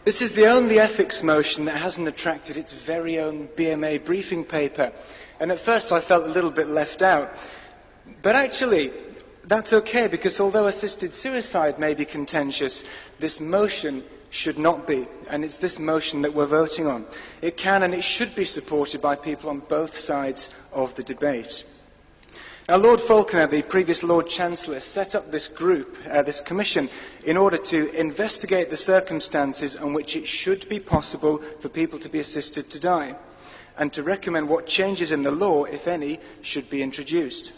This is the only ethics motion that hasn't attracted its very own BMA briefing paper. And at first I felt a little bit left out. But actually, that's okay, because although assisted suicide may be contentious, this motion should not be. And it's this motion that we're voting on. It can and it should be supported by people on both sides of the debate. Now, Lord Falconer, the previous Lord Chancellor, set up this group, this commission, in order to investigate the circumstances on which it should be possible for people to be assisted to die, and to recommend what changes in the law, if any, should be introduced.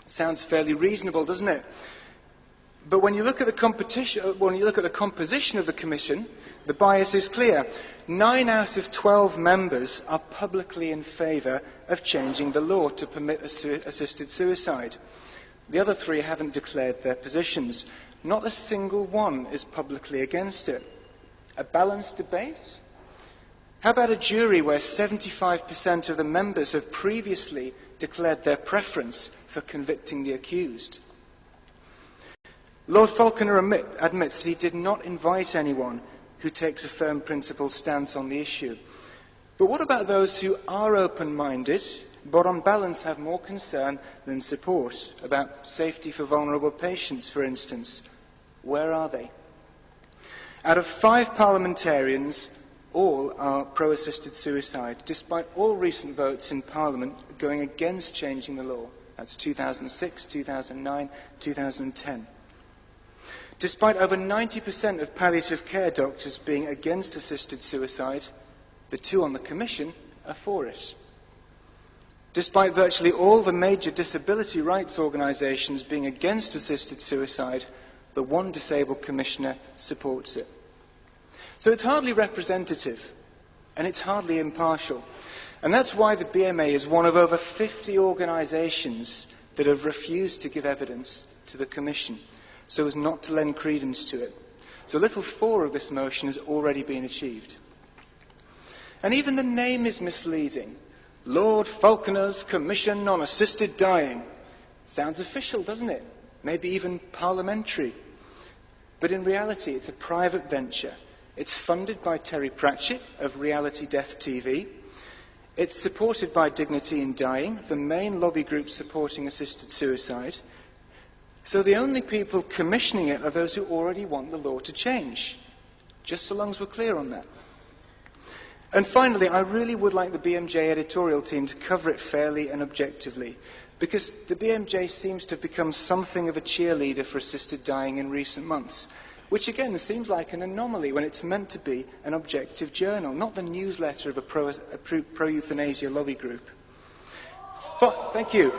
Sounds fairly reasonable, doesn't it? But when you look at the composition of the Commission, the bias is clear. 9 out of 12 members are publicly in favour of changing the law to permit assisted suicide. The other 3 haven't declared their positions. Not a single one is publicly against it. A balanced debate? How about a jury where 75% of the members have previously declared their preference for convicting the accused? Lord Falconer admits that he did not invite anyone who takes a firm principled stance on the issue. But what about those who are open-minded, but on balance have more concern than support, about safety for vulnerable patients, for instance? Where are they? Out of 5 parliamentarians, all are pro-assisted suicide, despite all recent votes in Parliament going against changing the law. That's 2006, 2009, 2010. Despite over 90% of palliative care doctors being against assisted suicide, the 2 on the Commission are for it. Despite virtually all the major disability rights organisations being against assisted suicide, the 1 disabled commissioner supports it. So it's hardly representative, and it's hardly impartial. And that's why the BMA is one of over 50 organisations that have refused to give evidence to the Commission, so as not to lend credence to it. So little 4 of this motion has already been achieved. And even the name is misleading. Lord Falconer's Commission on Assisted Dying. Sounds official, doesn't it? Maybe even parliamentary. But in reality, it's a private venture. It's funded by Terry Pratchett of Reality Death TV. It's supported by Dignity in Dying, the main lobby group supporting assisted suicide. So the only people commissioning it are those who already want the law to change, just so long as we're clear on that. And finally, I really would like the BMJ editorial team to cover it fairly and objectively, because the BMJ seems to have become something of a cheerleader for assisted dying in recent months, which again seems like an anomaly when it's meant to be an objective journal, not the newsletter of a pro-euthanasia lobby group. Thank you.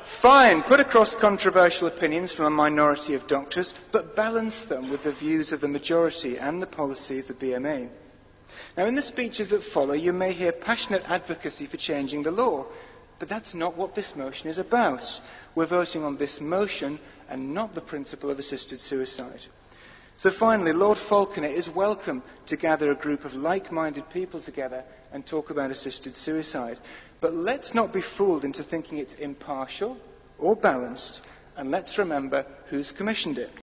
Fine, put across controversial opinions from a minority of doctors, but balance them with the views of the majority and the policy of the BMA. Now, in the speeches that follow, you may hear passionate advocacy for changing the law, but that's not what this motion is about. We're voting on this motion and not the principle of assisted suicide. So finally, Lord Falconer is welcome to gather a group of like-minded people together and talk about assisted suicide. But let's not be fooled into thinking it's impartial or balanced, and let's remember who's commissioned it.